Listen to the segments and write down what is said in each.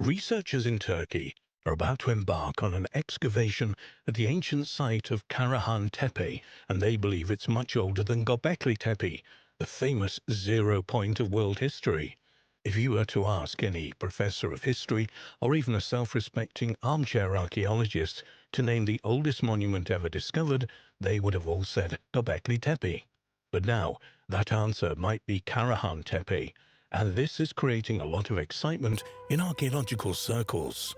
Researchers in Turkey are about to embark on an excavation at the ancient site of Karahan Tepe, and they believe it's much older than Göbekli Tepe, the famous zero point of world history. If you were to ask any professor of history or even a self-respecting armchair archaeologist to name the oldest monument ever discovered, they would have all said Göbekli Tepe. But now, that answer might be Karahan Tepe, and this is creating a lot of excitement in archaeological circles.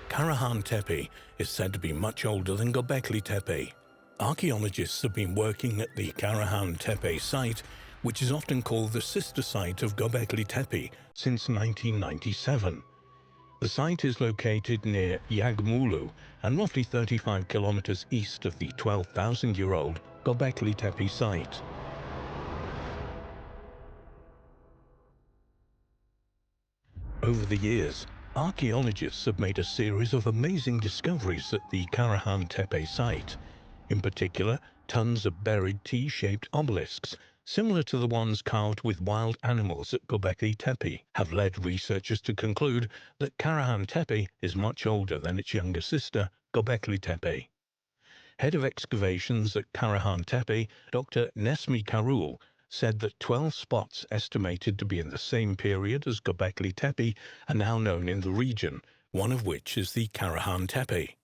Karahan Tepe is said to be much older than Göbekli Tepe. Archaeologists have been working at the Karahan Tepe site, which is often called the sister site of Göbekli Tepe, since 1997. The site is located near Yagmulu and roughly 35 kilometers east of the 12,000-year-old Göbekli Tepe site. Over the years, archaeologists have made a series of amazing discoveries at the Karahan Tepe site. In particular, tons of buried T-shaped obelisks, similar to the ones carved with wild animals at Göbekli Tepe, have led researchers to conclude that Karahan Tepe is much older than its younger sister, Göbekli Tepe. Head of excavations at Karahan Tepe, Dr. Nesmi Karul, said that 12 spots estimated to be in the same period as Göbekli Tepe are now known in the region, one of which is the Karahan Tepe.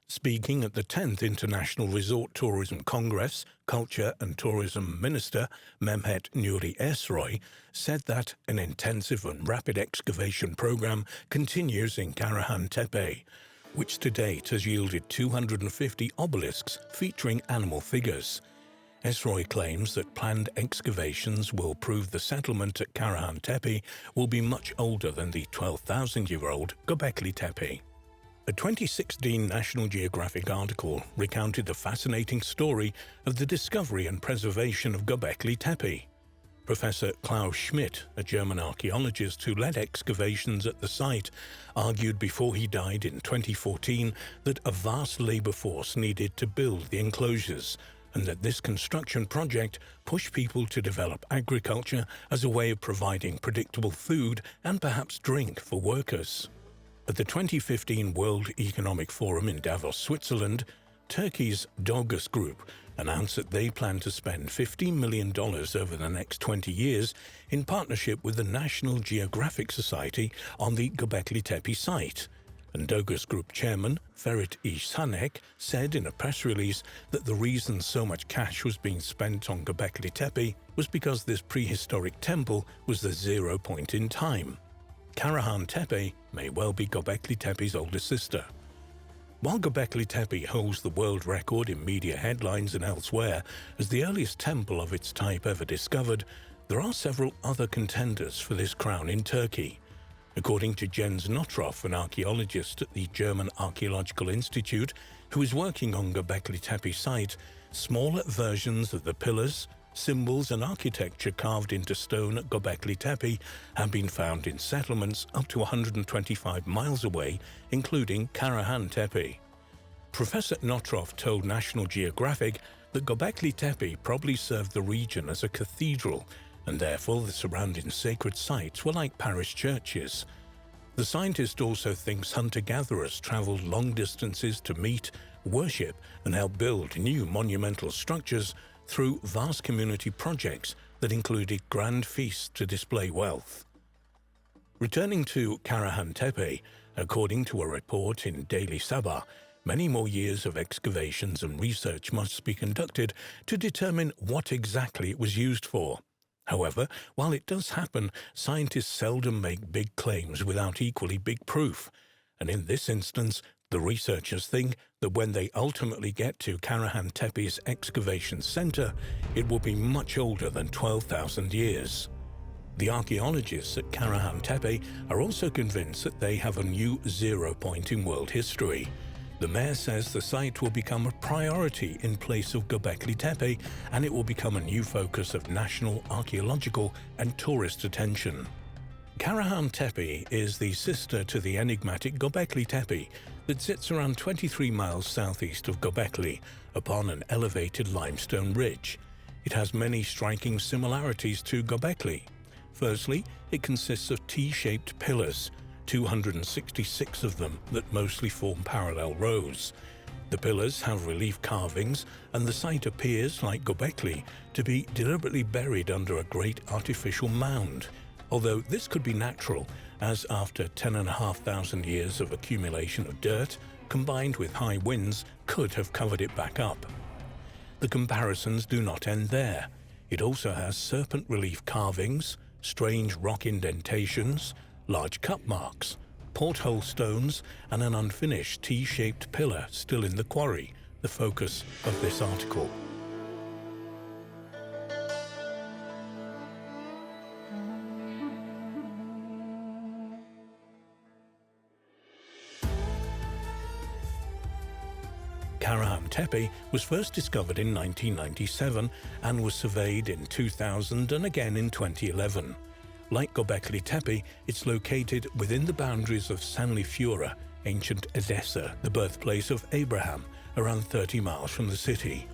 Speaking at the 10th International Resort Tourism Congress, Culture and Tourism Minister Mehmet Nuri Ersoy said that an intensive and rapid excavation program continues in Karahan Tepe, which to date has yielded 250 obelisks featuring animal figures. Ersoy claims that planned excavations will prove the settlement at Karahan Tepe will be much older than the 12,000-year-old Göbekli Tepe. A 2016 National Geographic article recounted the fascinating story of the discovery and preservation of Göbekli Tepe. Professor Klaus Schmidt, a German archaeologist who led excavations at the site, argued before he died in 2014 that a vast labor force needed to build the enclosures, and that this construction project pushed people to develop agriculture as a way of providing predictable food and perhaps drink for workers. At the 2015 World Economic Forum in Davos, Switzerland, Turkey's Dogus Group announced that they plan to spend $15 million over the next 20 years in partnership with the National Geographic Society on the Göbekli Tepe site. And Dogus Group chairman Ferit İşsanek said in a press release that the reason so much cash was being spent on Göbekli Tepe was because this prehistoric temple was the zero point in time. Karahan Tepe may well be Göbekli Tepe's older sister. While Göbekli Tepe holds the world record in media headlines and elsewhere as the earliest temple of its type ever discovered, there are several other contenders for this crown in Turkey. According to Jens Nottroff, an archaeologist at the German Archaeological Institute who is working on Göbekli Tepe site, smaller versions of the pillars, symbols and architecture carved into stone at Göbekli Tepe have been found in settlements up to 125 miles away, including Karahan Tepe. Professor Nottroff told National Geographic that Göbekli Tepe probably served the region as a cathedral, and therefore the surrounding sacred sites were like parish churches. The scientist also thinks hunter-gatherers traveled long distances to meet, worship, and help build new monumental structures through vast community projects that included grand feasts to display wealth. Returning to Karahan Tepe, according to a report in Daily Sabah, many more years of excavations and research must be conducted to determine what exactly it was used for. However, while it does happen, scientists seldom make big claims without equally big proof, and in this instance, the researchers think that when they ultimately get to Karahan Tepe's excavation center, it will be much older than 12,000 years. The archaeologists at Karahan Tepe are also convinced that they have a new zero point in world history. The mayor says the site will become a priority in place of Göbekli Tepe, and it will become a new focus of national archaeological and tourist attention. Karahan Tepe is the sister to the enigmatic Göbekli Tepe that sits around 23 miles southeast of Göbekli upon an elevated limestone ridge. It has many striking similarities to Göbekli. Firstly, it consists of T-shaped pillars, 266 of them that mostly form parallel rows. The pillars have relief carvings, and the site appears, like Göbekli, to be deliberately buried under a great artificial mound, although this could be natural, as after 10,500 years of accumulation of dirt, combined with high winds, could have covered it back up. The comparisons do not end there. It also has serpent relief carvings, strange rock indentations, large cut marks, porthole stones, and an unfinished T-shaped pillar still in the quarry, the focus of this article. Karahan Tepe was first discovered in 1997 and was surveyed in 2000 and again in 2011. Like Göbekli Tepe, it's located within the boundaries of Sanliurfa, ancient Edessa, the birthplace of Abraham, around 30 miles from the city.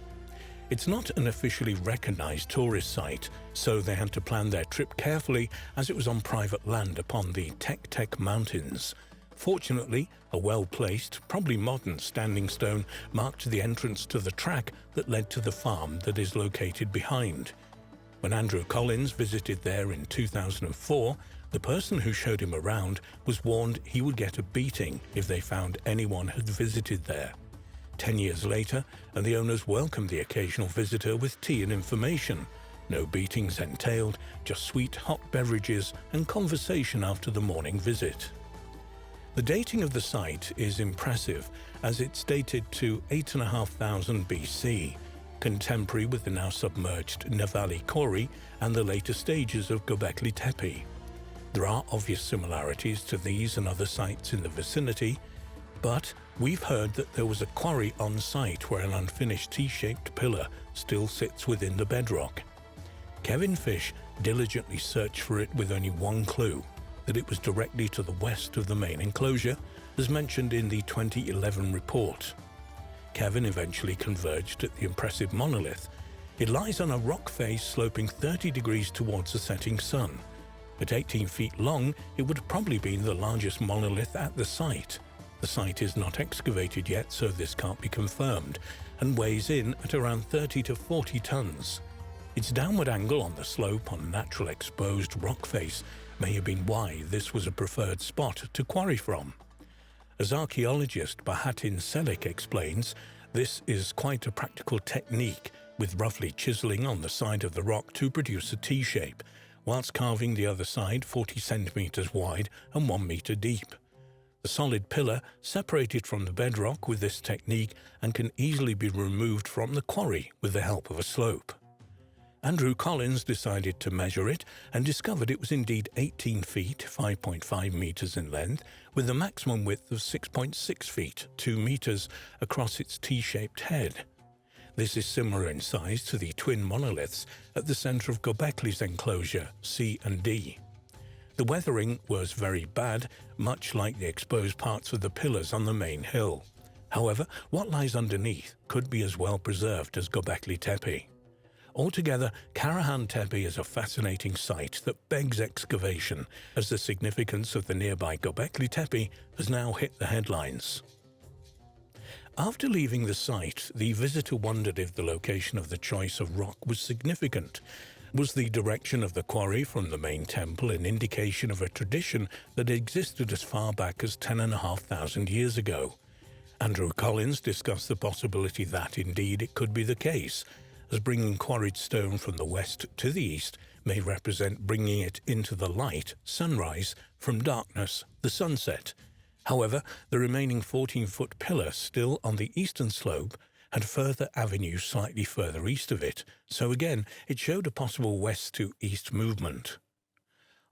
It's not an officially recognized tourist site, so they had to plan their trip carefully as it was on private land upon the Tek Mountains. Fortunately, a well-placed, probably modern standing stone marked the entrance to the track that led to the farm that is located behind. When Andrew Collins visited there in 2004, the person who showed him around was warned he would get a beating if they found anyone had visited there. 10 years later, and the owners welcomed the occasional visitor with tea and information. No beatings entailed, just sweet hot beverages and conversation after the morning visit. The dating of the site is impressive, as it's dated to 8,500 BC, contemporary with the now submerged Navali Quarry and the later stages of Göbekli Tepe. There are obvious similarities to these and other sites in the vicinity, but we've heard that there was a quarry on site where an unfinished T-shaped pillar still sits within the bedrock. Kevin Fish diligently searched for it with only one clue, that it was directly to the west of the main enclosure, as mentioned in the 2011 report. Kevin eventually converged at the impressive monolith. It lies on a rock face sloping 30 degrees towards the setting sun. At 18 feet long, it would have probably been the largest monolith at the site. The site is not excavated yet, so this can't be confirmed, and weighs in at around 30 to 40 tons. Its downward angle on the slope on natural exposed rock face may have been why this was a preferred spot to quarry from. As archaeologist Bahattin Selik explains, this is quite a practical technique, with roughly chiseling on the side of the rock to produce a T-shape, whilst carving the other side 40 centimeters wide and 1 meter deep. The solid pillar separated from the bedrock with this technique and can easily be removed from the quarry with the help of a slope. Andrew Collins decided to measure it and discovered it was indeed 18 feet, 5.5 meters in length, with a maximum width of 6.6 feet, 2 meters, across its T-shaped head. This is similar in size to the twin monoliths at the center of Göbekli's enclosure, C and D. The weathering was very bad, much like the exposed parts of the pillars on the main hill. However, what lies underneath could be as well preserved as Göbekli Tepe. Altogether, Karahan Tepe is a fascinating site that begs excavation, as the significance of the nearby Göbekli Tepe has now hit the headlines. After leaving the site, the visitor wondered if the location of the choice of rock was significant. Was the direction of the quarry from the main temple an indication of a tradition that existed as far back as 10,500 years ago? Andrew Collins discussed the possibility that, indeed, it could be the case, as bringing quarried stone from the west to the east may represent bringing it into the light, sunrise, from darkness, the sunset. However, the remaining 14-foot pillar still on the eastern slope had further avenues slightly further east of it, so again it showed a possible west to east movement.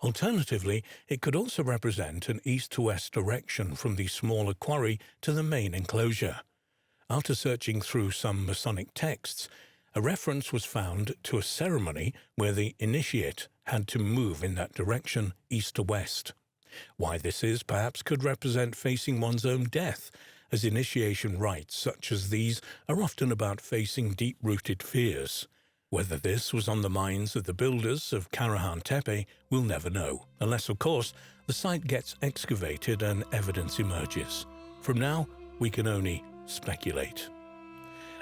Alternatively, it could also represent an east to west direction from the smaller quarry to the main enclosure. After searching through some Masonic texts, a reference was found to a ceremony where the initiate had to move in that direction, east to west. Why this is, perhaps, could represent facing one's own death, as initiation rites such as these are often about facing deep-rooted fears. Whether this was on the minds of the builders of Karahan Tepe, we'll never know, unless, of course, the site gets excavated and evidence emerges. From now, we can only speculate.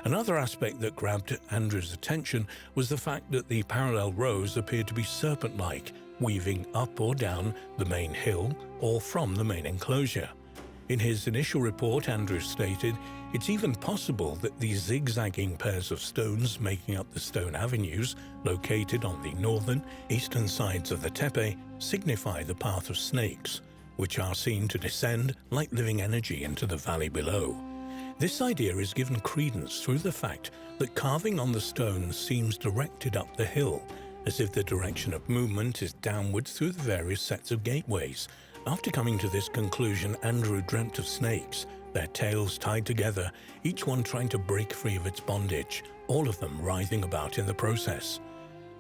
Another aspect that grabbed Andrew's attention was the fact that the parallel rows appeared to be serpent-like, weaving up or down the main hill or from the main enclosure. In his initial report, Andrews stated, "It's even possible that these zigzagging pairs of stones making up the stone avenues, located on the northern, eastern sides of the tepe, signify the path of snakes, which are seen to descend like living energy into the valley below." This idea is given credence through the fact that carving on the stones seems directed up the hill, as if the direction of movement is downwards through the various sets of gateways. After coming to this conclusion, Andrew dreamt of snakes, their tails tied together, each one trying to break free of its bondage, all of them writhing about in the process.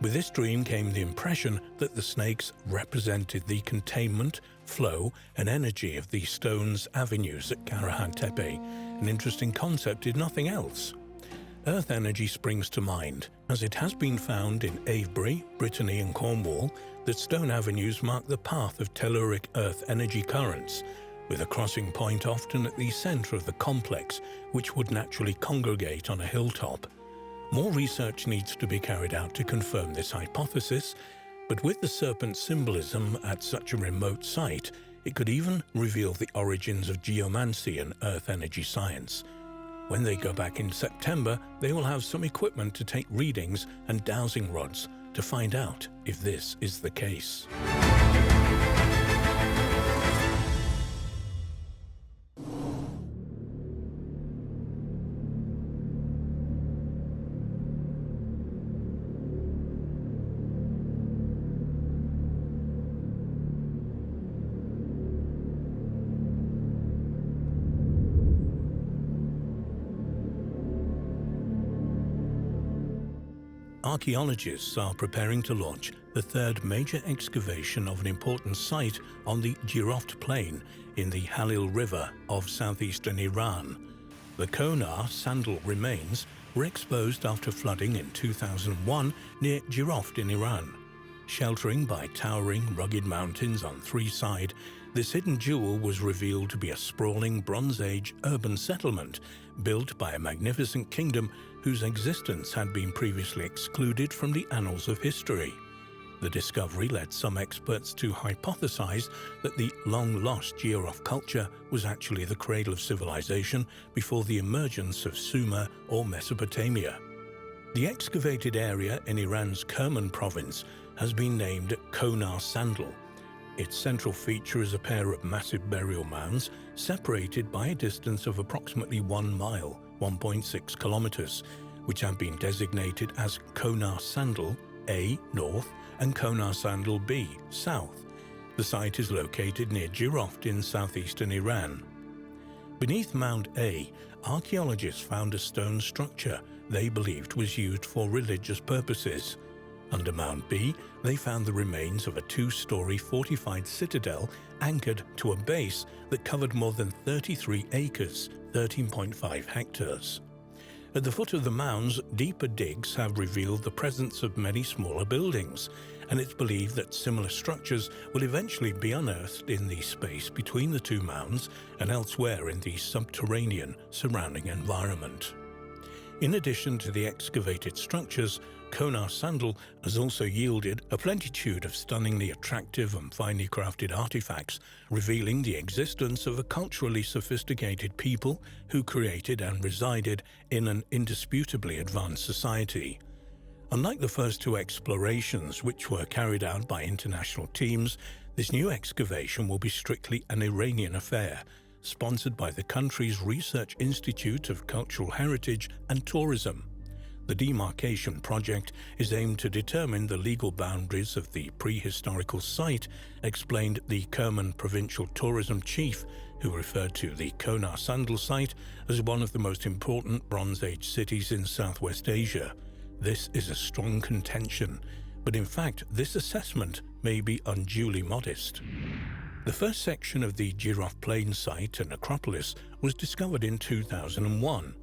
With this dream came the impression that the snakes represented the containment, flow, and energy of the stones avenues at Karahan Tepe. An interesting concept if nothing else. Earth energy springs to mind, as it has been found in Avebury, Brittany and Cornwall that stone avenues mark the path of telluric Earth energy currents, with a crossing point often at the center of the complex, which would naturally congregate on a hilltop. More research needs to be carried out to confirm this hypothesis, but with the serpent symbolism at such a remote site, it could even reveal the origins of geomancy and Earth energy science. When they go back in September, they will have some equipment to take readings and dowsing rods to find out if this is the case. Archaeologists are preparing to launch the third major excavation of an important site on the Jiroft Plain in the Halil River of southeastern Iran. The Konar sandal remains were exposed after flooding in 2001 near Jiroft in Iran. Sheltering by towering, rugged mountains on three sides, this hidden jewel was revealed to be a sprawling Bronze Age urban settlement built by a magnificent kingdom whose existence had been previously excluded from the annals of history. The discovery led some experts to hypothesize that the long-lost Jiroft culture was actually the cradle of civilization before the emergence of Sumer or Mesopotamia. The excavated area in Iran's Kerman province has been named Konar Sandal. Its central feature is a pair of massive burial mounds separated by a distance of approximately 1 mile, 1.6 kilometers, which have been designated as Konar Sandal A, north, and Konar Sandal B, south. The site is located near Jiroft in southeastern Iran. Beneath Mound A, archaeologists found a stone structure they believed was used for religious purposes. Under Mound B, they found the remains of a 2-story fortified citadel anchored to a base that covered more than 33 acres, 13.5 hectares. At the foot of the mounds, deeper digs have revealed the presence of many smaller buildings, and it's believed that similar structures will eventually be unearthed in the space between the two mounds and elsewhere in the subterranean surrounding environment. In addition to the excavated structures, Konar Sandal has also yielded a plenitude of stunningly attractive and finely crafted artifacts, revealing the existence of a culturally sophisticated people who created and resided in an indisputably advanced society. Unlike the first two explorations, which were carried out by international teams, this new excavation will be strictly an Iranian affair, sponsored by the country's Research Institute of Cultural Heritage and Tourism. The demarcation project is aimed to determine the legal boundaries of the prehistorical site, explained the Kerman provincial tourism chief, who referred to the Konar Sandal site as one of the most important Bronze Age cities in Southwest Asia. This is a strong contention, but in fact this assessment may be unduly modest. The first section of the Jiroft Plain site and necropolis was discovered in 2001.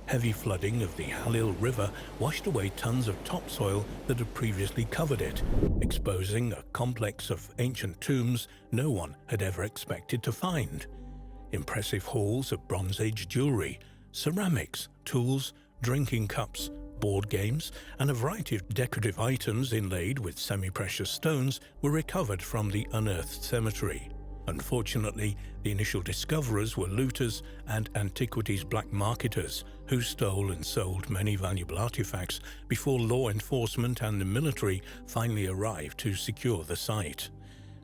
Heavy flooding of the Halil River washed away tons of topsoil that had previously covered it, exposing a complex of ancient tombs no one had ever expected to find. Impressive hauls of Bronze Age jewelry, ceramics, tools, drinking cups, board games, and a variety of decorative items inlaid with semi-precious stones were recovered from the unearthed cemetery. Unfortunately, the initial discoverers were looters and antiquities black marketers who stole and sold many valuable artifacts before law enforcement and the military finally arrived to secure the site.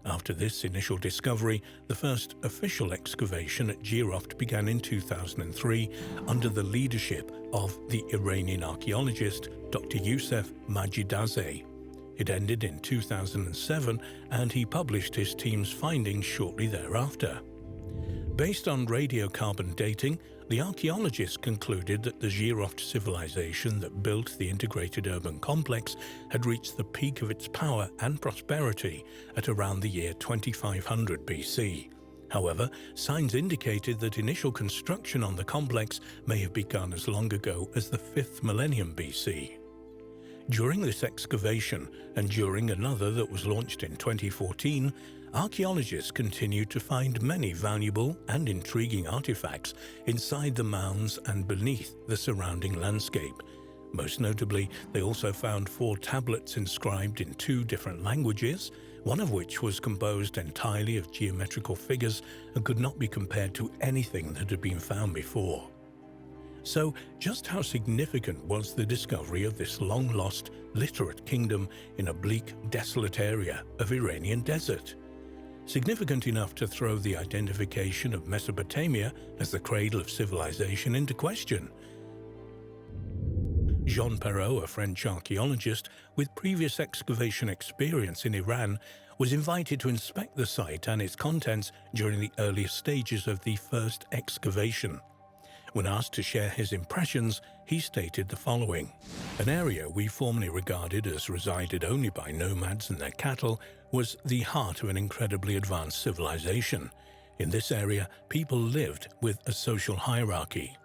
After this initial discovery, the first official excavation at Jiroft began in 2003 under the leadership of the Iranian archaeologist Dr. Youssef Majidazeh. It ended in 2007, and he published his team's findings shortly thereafter. Based on radiocarbon dating, the archaeologists concluded that the Jiroft civilization that built the integrated urban complex had reached the peak of its power and prosperity at around the year 2500 BC. However, signs indicated that initial construction on the complex may have begun as long ago as the 5th millennium BC. During this excavation, and during another that was launched in 2014, archaeologists continued to find many valuable and intriguing artifacts inside the mounds and beneath the surrounding landscape. Most notably, they also found 4 tablets inscribed in 2 different languages, one of which was composed entirely of geometrical figures and could not be compared to anything that had been found before. So, just how significant was the discovery of this long-lost, literate kingdom in a bleak, desolate area of Iranian desert? Significant enough to throw the identification of Mesopotamia as the cradle of civilization into question. Jean Perrault, a French archaeologist with previous excavation experience in Iran, was invited to inspect the site and its contents during the earliest stages of the first excavation. When asked to share his impressions, he stated the following: "An area we formerly regarded as resided only by nomads and their cattle was the heart of an incredibly advanced civilization. In this area, people lived with a social hierarchy.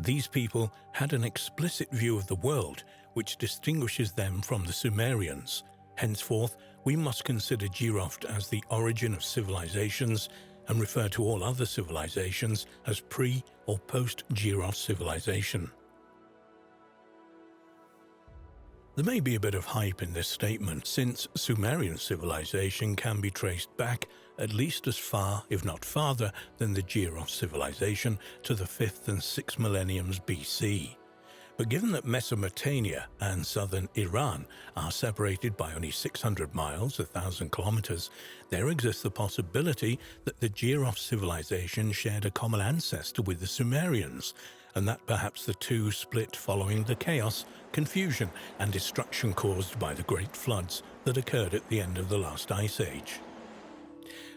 These people had an explicit view of the world, which distinguishes them from the Sumerians. Henceforth, we must consider Jiroft as the origin of civilizations and refer to all other civilizations as pre- or post-Jiroft civilization." There may be a bit of hype in this statement, since Sumerian civilization can be traced back at least as far, if not farther, than the Jiroft civilization to the 5th and 6th millenniums BC. But given that Mesopotamia and southern Iran are separated by only 600 miles, 1,000 kilometers, there exists the possibility that the Jiroft civilization shared a common ancestor with the Sumerians, and that perhaps the two split following the chaos, confusion, and destruction caused by the great floods that occurred at the end of the last ice age.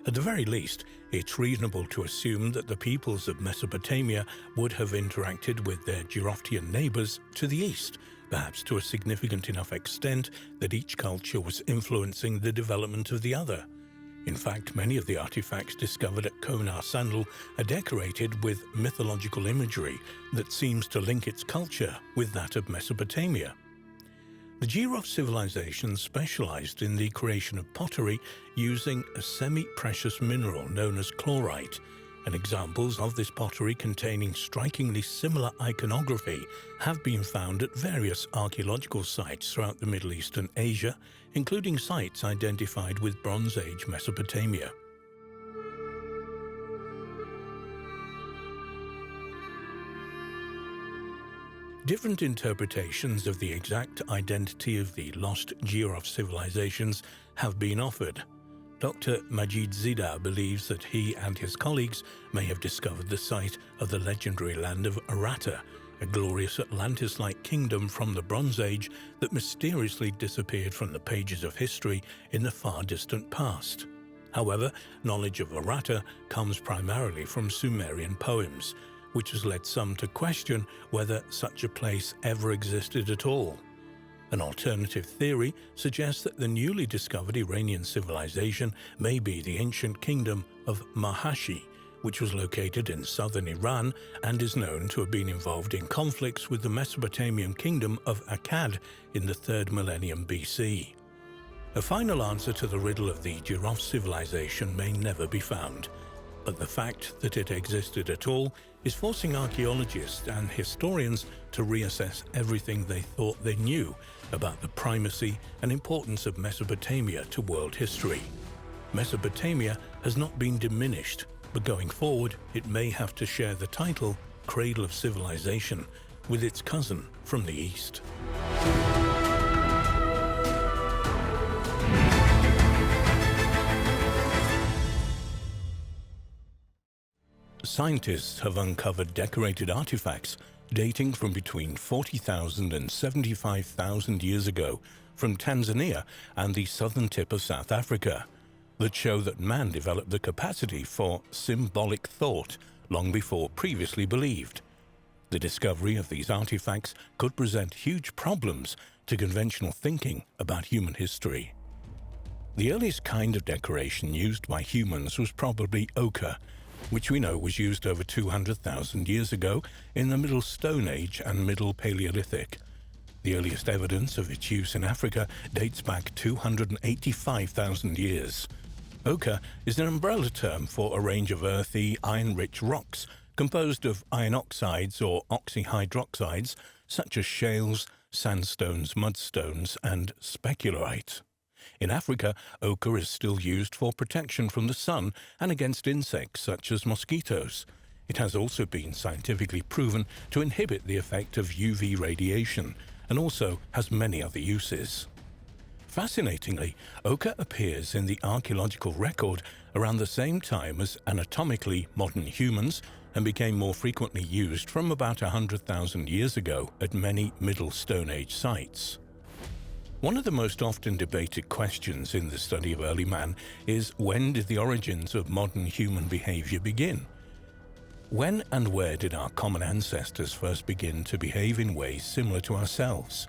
At the very least, it's reasonable to assume that the peoples of Mesopotamia would have interacted with their Jiroftian neighbors to the east, perhaps to a significant enough extent that each culture was influencing the development of the other. In fact, many of the artifacts discovered at Konar Sandal are decorated with mythological imagery that seems to link its culture with that of Mesopotamia. The Jiroft civilization specialized in the creation of pottery using a semi-precious mineral known as chlorite, and examples of this pottery containing strikingly similar iconography have been found at various archaeological sites throughout the Middle East and Asia, including sites identified with Bronze Age Mesopotamia. Different interpretations of the exact identity of the lost Jiroft civilizations have been offered. Dr. Majid Zida believes that he and his colleagues may have discovered the site of the legendary land of Aratta, a glorious Atlantis-like kingdom from the Bronze Age that mysteriously disappeared from the pages of history in the far distant past. However, knowledge of Aratta comes primarily from Sumerian poems, which has led some to question whether such a place ever existed at all. An alternative theory suggests that the newly discovered Iranian civilization may be the ancient kingdom of Mahashi, which was located in southern Iran and is known to have been involved in conflicts with the Mesopotamian kingdom of Akkad in the 3rd millennium BC. A final answer to the riddle of the giraffe civilization may never be found, but the fact that it existed at all is forcing archaeologists and historians to reassess everything they thought they knew about the primacy and importance of Mesopotamia to world history. Mesopotamia has not been diminished, but going forward it may have to share the title Cradle of Civilization with its cousin from the east. Scientists have uncovered decorated artifacts dating from between 40,000 and 75,000 years ago from Tanzania and the southern tip of South Africa that show that man developed the capacity for symbolic thought long before previously believed. The discovery of these artifacts could present huge problems to conventional thinking about human history. The earliest kind of decoration used by humans was probably ochre, which we know was used over 200,000 years ago in the Middle Stone Age and Middle Paleolithic. The earliest evidence of its use in Africa dates back 285,000 years. Ochre is an umbrella term for a range of earthy, iron-rich rocks composed of iron oxides or oxyhydroxides such as shales, sandstones, mudstones, and specularite. In Africa, ochre is still used for protection from the sun and against insects such as mosquitoes. It has also been scientifically proven to inhibit the effect of UV radiation and also has many other uses. Fascinatingly, ochre appears in the archaeological record around the same time as anatomically modern humans and became more frequently used from about 100,000 years ago at many Middle Stone Age sites. One of the most often debated questions in the study of early man is, when did the origins of modern human behavior begin? When and where did our common ancestors first begin to behave in ways similar to ourselves?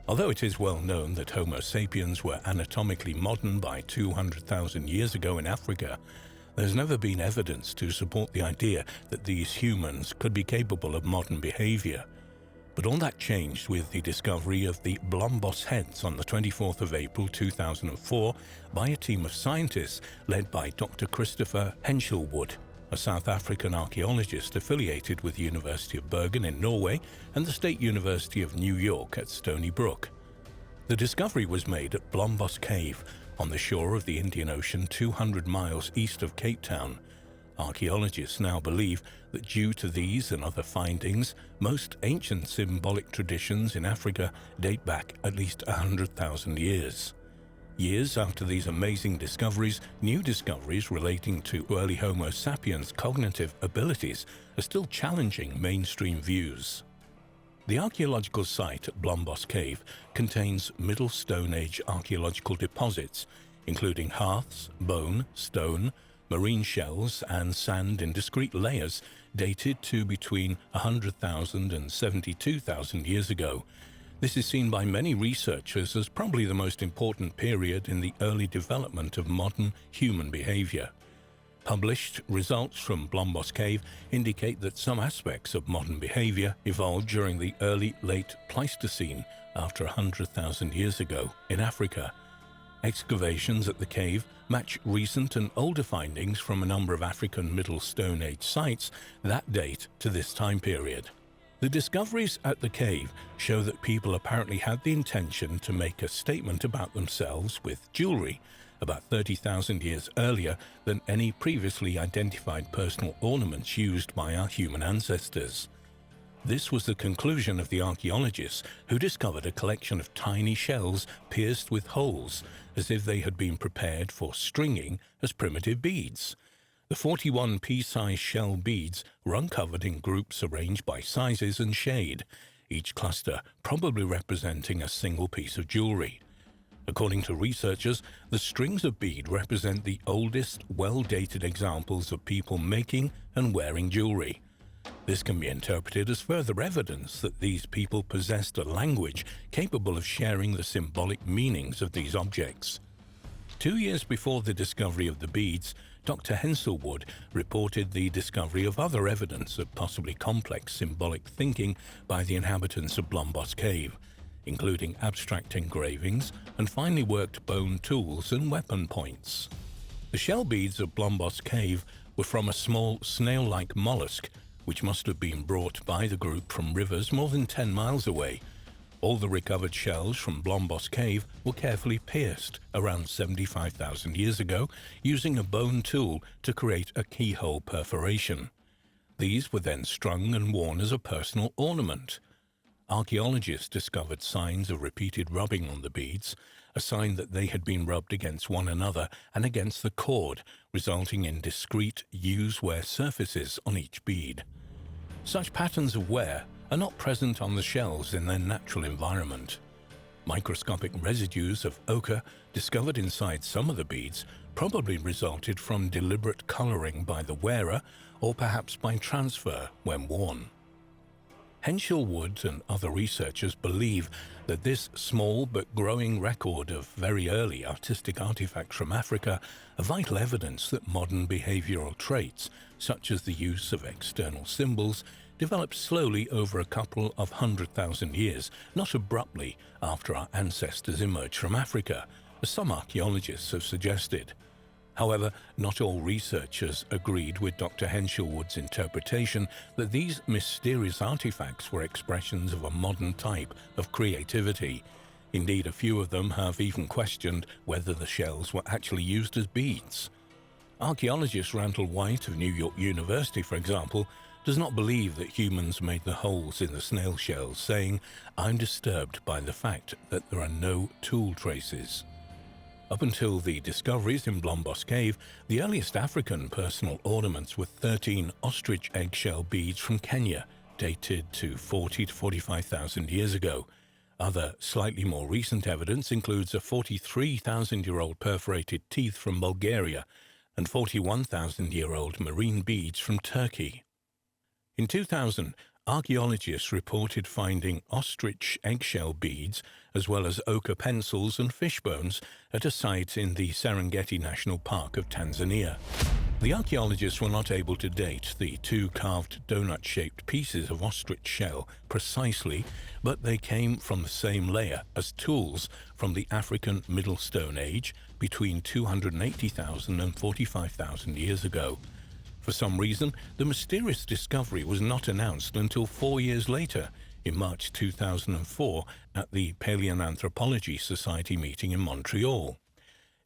Although it is well known that Homo sapiens were anatomically modern by 200,000 years ago in Africa, there's never been evidence to support the idea that these humans could be capable of modern behavior. But all that changed with the discovery of the Blombos heads on the 24th of April 2004 by a team of scientists led by Dr. Christopher Henshelwood, a South African archaeologist affiliated with the University of Bergen in Norway and the State University of New York at Stony Brook. The discovery was made at Blombos Cave on the shore of the Indian Ocean 200 miles east of Cape Town. Archaeologists now believe that due to these and other findings, most ancient symbolic traditions in Africa date back at least 100,000 years. Years after these amazing discoveries, new discoveries relating to early Homo sapiens' cognitive abilities are still challenging mainstream views. The archaeological site at Blombos Cave contains Middle Stone Age archaeological deposits, including hearths, bone, stone, marine shells, and sand in discrete layers dated to between 100,000 and 72,000 years ago. This is seen by many researchers as probably the most important period in the early development of modern human behavior. Published results from Blombos Cave indicate that some aspects of modern behavior evolved during the early-late Pleistocene after 100,000 years ago in Africa. Excavations at the cave match recent and older findings from a number of African Middle Stone Age sites that date to this time period. The discoveries at the cave show that people apparently had the intention to make a statement about themselves with jewelry about 30,000 years earlier than any previously identified personal ornaments used by our human ancestors. This was the conclusion of the archaeologists who discovered a collection of tiny shells pierced with holes, as if they had been prepared for stringing as primitive beads. The 41 pea-sized shell beads were uncovered in groups arranged by sizes and shade, each cluster probably representing a single piece of jewelry. According to researchers, the strings of bead represent the oldest, well-dated examples of people making and wearing jewelry. This can be interpreted as further evidence that these people possessed a language capable of sharing the symbolic meanings of these objects. 2 years before the discovery of the beads, Dr. Henselwood reported the discovery of other evidence of possibly complex symbolic thinking by the inhabitants of Blombos Cave, including abstract engravings and finely worked bone tools and weapon points. The shell beads of Blombos Cave were from a small snail-like mollusk, which must have been brought by the group from rivers more than 10 miles away. All the recovered shells from Blombos Cave were carefully pierced around 75,000 years ago using a bone tool to create a keyhole perforation. These were then strung and worn as a personal ornament. Archaeologists discovered signs of repeated rubbing on the beads, a sign that they had been rubbed against one another and against the cord, resulting in discrete use-wear surfaces on each bead. Such patterns of wear are not present on the shells in their natural environment. Microscopic residues of ochre discovered inside some of the beads probably resulted from deliberate coloring by the wearer or perhaps by transfer when worn. Henselwood and other researchers believe that this small but growing record of very early artistic artifacts from Africa are vital evidence that modern behavioral traits, such as the use of external symbols, developed slowly over a couple of 100,000 years, not abruptly after our ancestors emerged from Africa, as some archaeologists have suggested. However, not all researchers agreed with Dr. Henselwood's interpretation that these mysterious artifacts were expressions of a modern type of creativity. Indeed, a few of them have even questioned whether the shells were actually used as beads. Archaeologist Randall White of New York University, for example, does not believe that humans made the holes in the snail shells, saying, "I'm disturbed by the fact that there are no tool traces." Up until the discoveries in Blombos Cave, the earliest African personal ornaments were 13 ostrich eggshell beads from Kenya, dated to 40 to 45,000 years ago. Other, slightly more recent evidence includes a 43,000-year-old perforated teeth from Bulgaria and 41,000-year-old marine beads from Turkey. In 2000, archaeologists reported finding ostrich eggshell beads as well as ochre pencils and fish bones at a site in the Serengeti National Park of Tanzania. The archaeologists were not able to date the two carved donut-shaped pieces of ostrich shell precisely, but they came from the same layer as tools from the African Middle Stone Age between 280,000 and 45,000 years ago. For some reason, the mysterious discovery was not announced until 4 years later, in March 2004, at the Paleoanthropology Society meeting in Montreal.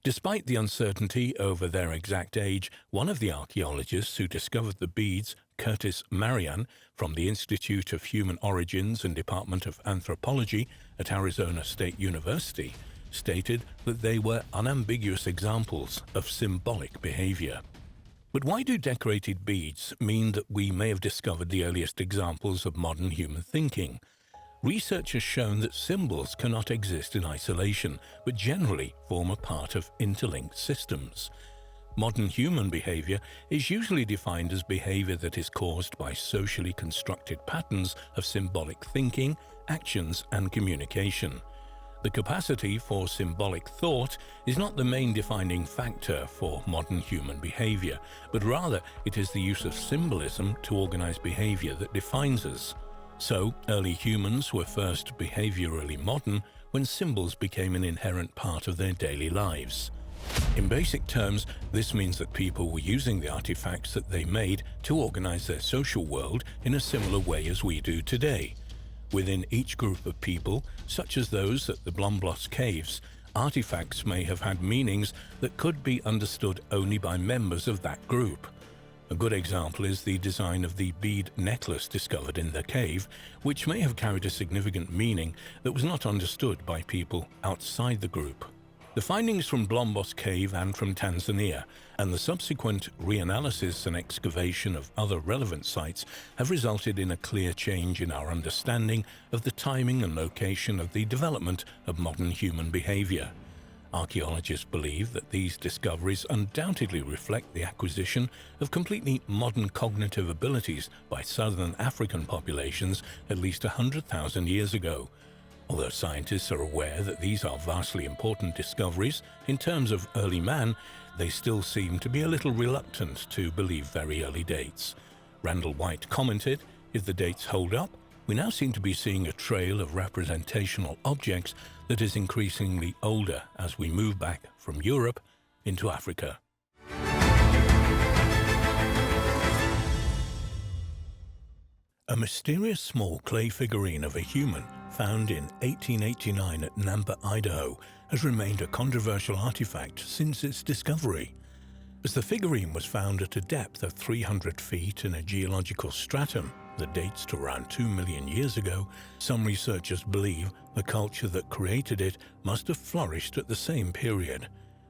Despite the uncertainty over their exact age, one of the archaeologists who discovered the beads, Curtis Marian, from the Institute of Human Origins and Department of Anthropology at Arizona State University, stated that they were unambiguous examples of symbolic behavior. But why do decorated beads mean that we may have discovered the earliest examples of modern human thinking? Research has shown that symbols cannot exist in isolation, but generally form a part of interlinked systems. Modern human behavior is usually defined as behavior that is caused by socially constructed patterns of symbolic thinking, actions, and communication. The capacity for symbolic thought is not the main defining factor for modern human behavior, but rather it is the use of symbolism to organize behavior that defines us. So, early humans were first behaviorally modern when symbols became an inherent part of their daily lives. In basic terms, this means that people were using the artifacts that they made to organize their social world in a similar way as we do today. Within each group of people, such as those at the Blombos Caves, artifacts may have had meanings that could be understood only by members of that group. A good example is the design of the bead necklace discovered in the cave, which may have carried a significant meaning that was not understood by people outside the group. The findings from Blombos Cave and from Tanzania, and the subsequent reanalysis and excavation of other relevant sites have resulted in a clear change in our understanding of the timing and location of the development of modern human behavior. Archaeologists believe that these discoveries undoubtedly reflect the acquisition of completely modern cognitive abilities by southern African populations at least 100,000 years ago. Although scientists are aware that these are vastly important discoveries in terms of early man, they still seem to be a little reluctant to believe very early dates. Randall White commented, "If the dates hold up, we now seem to be seeing a trail of representational objects that is increasingly older as we move back from Europe into Africa." A mysterious small clay figurine of a human found in 1889 at Nampa, Idaho, has remained a controversial artifact since its discovery. As the figurine was found at a depth of 300 feet in a geological stratum that dates to around 2 million years ago, some researchers believe the culture that created it must have flourished at the same period.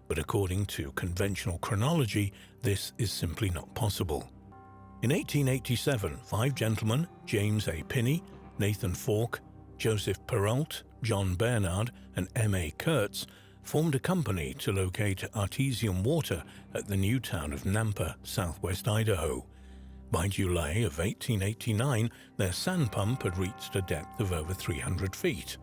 But according to conventional chronology, this is simply not possible. In 1887, 5 gentlemen, James A. Pinney, Nathan Falk, Joseph Perrault, John Bernard, and M.A. Kurtz, formed a company to locate artesian water at the new town of Nampa, southwest Idaho. By July of 1889, their sand pump had reached a depth of over 300 feet.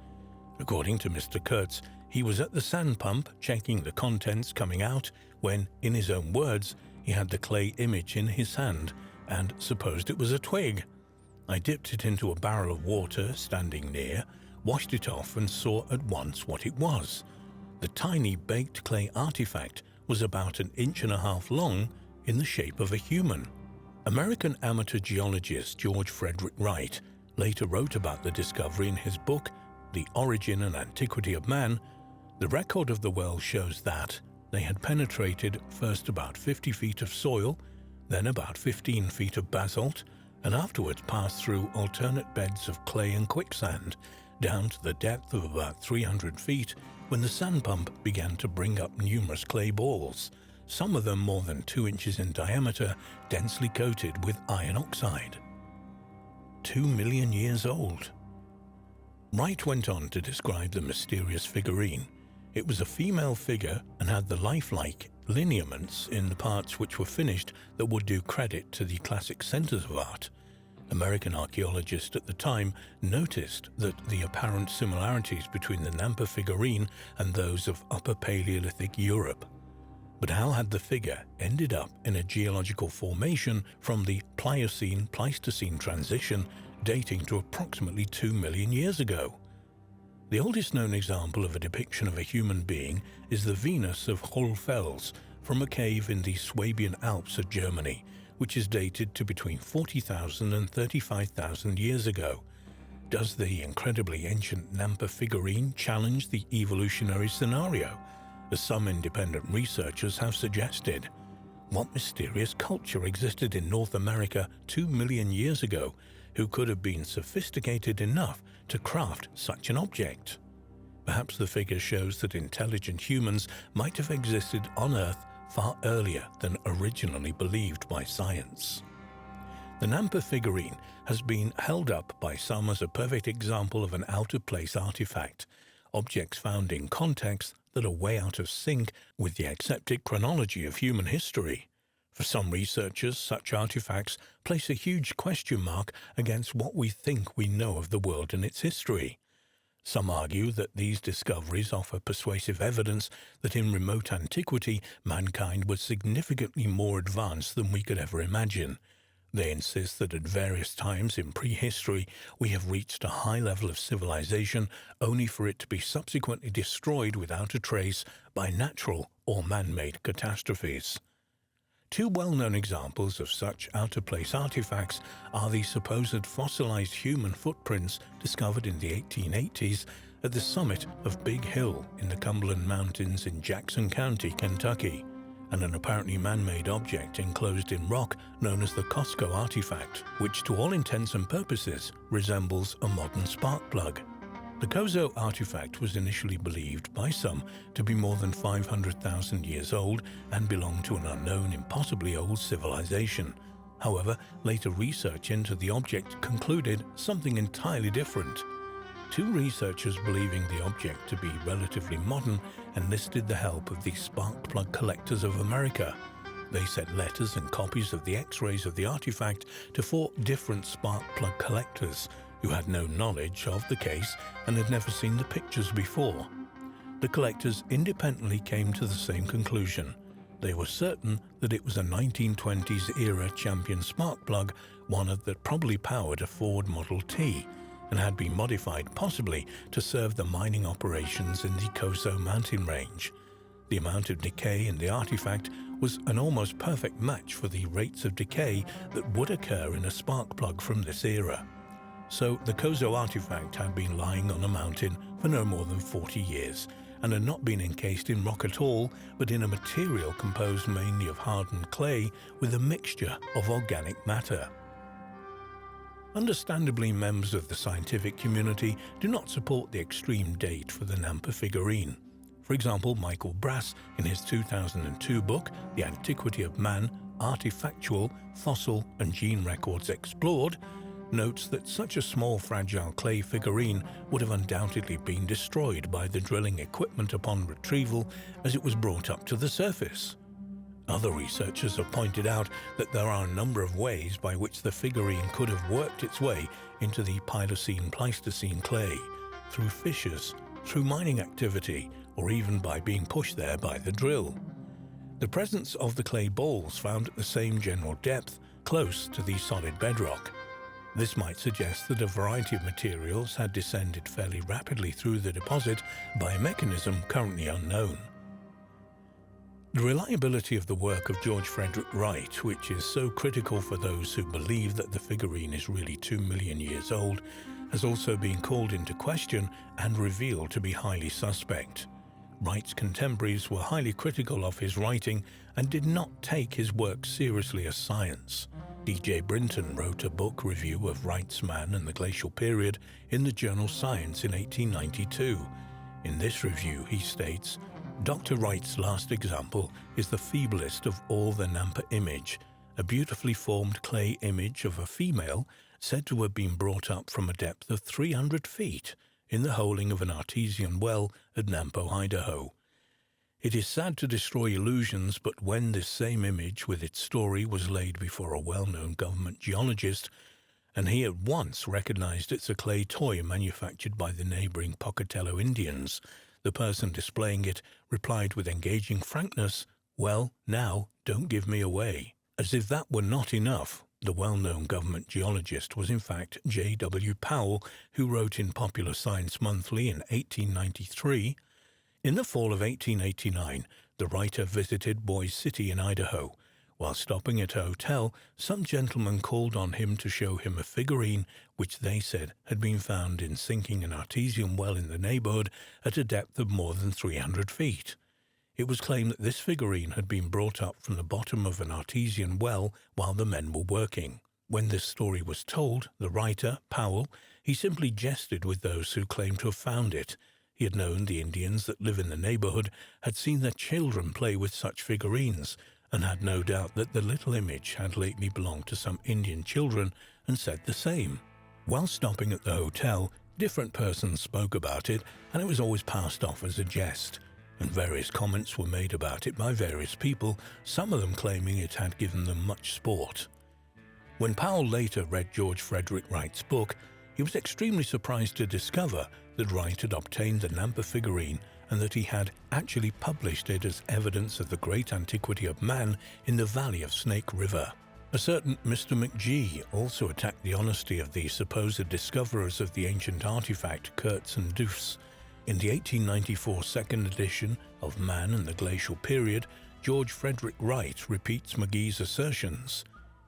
According to Mr. Kurtz, he was at the sand pump checking the contents coming out when, in his own words, he had the clay image in his hand and supposed it was a twig. "I dipped it into a barrel of water standing near, washed it off and saw at once what it was. The tiny baked clay artifact was about 1.5 inches long in the shape of a human." American amateur geologist George Frederick Wright later wrote about the discovery in his book, The Origin and Antiquity of Man. The record of the well shows that they had penetrated first about 50 feet of soil, then about 15 feet of basalt, and afterwards passed through alternate beds of clay and quicksand, down to the depth of about 300 feet when the sand pump began to bring up numerous clay balls, some of them more than 2 inches in diameter, densely coated with iron oxide. 2 million years old. Wright went on to describe the mysterious figurine. It was a female figure and had the lifelike lineaments in the parts which were finished that would do credit to the classic centers of art. American archaeologists at the time noticed that the apparent similarities between the Nampa figurine and those of Upper Paleolithic Europe. But how had the figure ended up in a geological formation from the Pliocene-Pleistocene transition dating to approximately 2 million years ago? The oldest known example of a depiction of a human being is the Venus of Hohlfels from a cave in the Swabian Alps of Germany, which is dated to between 40,000 and 35,000 years ago. Does the incredibly ancient Nampa figurine challenge the evolutionary scenario, as some independent researchers have suggested? What mysterious culture existed in North America 2 million years ago who could have been sophisticated enough to craft such an object? Perhaps the figure shows that intelligent humans might have existed on Earth far earlier than originally believed by science. The Nampa figurine has been held up by some as a perfect example of an out-of-place artifact, objects found in contexts that are way out of sync with the accepted chronology of human history. For some researchers, such artifacts place a huge question mark against what we think we know of the world and its history. Some argue that these discoveries offer persuasive evidence that in remote antiquity, mankind was significantly more advanced than we could ever imagine. They insist that at various times in prehistory, we have reached a high level of civilization only for it to be subsequently destroyed without a trace by natural or man-made catastrophes. Two well-known examples of such out-of-place artifacts are the supposed fossilized human footprints discovered in the 1880s at the summit of Big Hill in the Cumberland Mountains in Jackson County, Kentucky, and an apparently man-made object enclosed in rock known as the Costco artifact, which to all intents and purposes resembles a modern spark plug. The Kozo artifact was initially believed by some to be more than 500,000 years old and belong to an unknown, impossibly old civilization. However, later research into the object concluded something entirely different. Two researchers believing the object to be relatively modern enlisted the help of the Spark Plug Collectors of America. They sent letters and copies of the X-rays of the artifact to 4 different spark plug collectors, who had no knowledge of the case and had never seen the pictures before. The collectors independently came to the same conclusion. They were certain that it was a 1920s-era Champion spark plug, one that probably powered a Ford Model T, and had been modified possibly to serve the mining operations in the Coso mountain range. The amount of decay in the artifact was an almost perfect match for the rates of decay that would occur in a spark plug from this era. So the Coso artifact had been lying on a mountain for no more than 40 years and had not been encased in rock at all, but in a material composed mainly of hardened clay with a mixture of organic matter. Understandably, members of the scientific community do not support the extreme date for the Nampa figurine. For example, Michael Brass, in his 2002 book, The Antiquity of Man, Artifactual, Fossil and Gene Records Explored, notes that such a small fragile clay figurine would have undoubtedly been destroyed by the drilling equipment upon retrieval as it was brought up to the surface. Other researchers have pointed out that there are a number of ways by which the figurine could have worked its way into the Pliocene-Pleistocene clay, through fissures, through mining activity, or even by being pushed there by the drill. The presence of the clay balls found at the same general depth, close to the solid bedrock. This might suggest that a variety of materials had descended fairly rapidly through the deposit by a mechanism currently unknown. The reliability of the work of George Frederick Wright, which is so critical for those who believe that the figurine is really 2 million years old, has also been called into question and revealed to be highly suspect. Wright's contemporaries were highly critical of his writing and did not take his work seriously as science. D.J. Brinton wrote a book review of Wright's Man and the Glacial Period in the journal Science in 1892. In this review, he states, Dr. Wright's last example is the feeblest of all the Nampa image, a beautifully formed clay image of a female said to have been brought up from a depth of 300 feet in the holing of an artesian well at Nampo, Idaho. It is sad to destroy illusions, but when this same image with its story was laid before a well-known government geologist, and he at once recognized it's a clay toy manufactured by the neighboring Pocatello Indians, the person displaying it replied with engaging frankness, "Well, now, don't give me away." As if that were not enough, the well-known government geologist was in fact J.W. Powell, who wrote in Popular Science Monthly in 1893, "In the fall of 1889, the writer visited Boise City in Idaho. While stopping at a hotel, some gentleman called on him to show him a figurine which they said had been found in sinking an artesian well in the neighborhood at a depth of more than 300 feet. It was claimed that this figurine had been brought up from the bottom of an artesian well while the men were working. When this story was told, the writer, Powell, he simply jested with those who claimed to have found it. He had known the Indians that live in the neighborhood had seen their children play with such figurines, and had no doubt that the little image had lately belonged to some Indian children, and said the same. While stopping at the hotel, different persons spoke about it, and it was always passed off as a jest, and various comments were made about it by various people, some of them claiming it had given them much sport. When Powell later read George Frederick Wright's book, he was extremely surprised to discover that Wright had obtained the Nampa figurine and that he had actually published it as evidence of the great antiquity of man in the valley of Snake River. A certain Mr. McGee also attacked the honesty of the supposed discoverers of the ancient artifact, Kurtz and Doofs. In the 1894 second edition of Man and the Glacial Period, George Frederick Wright repeats McGee's assertions.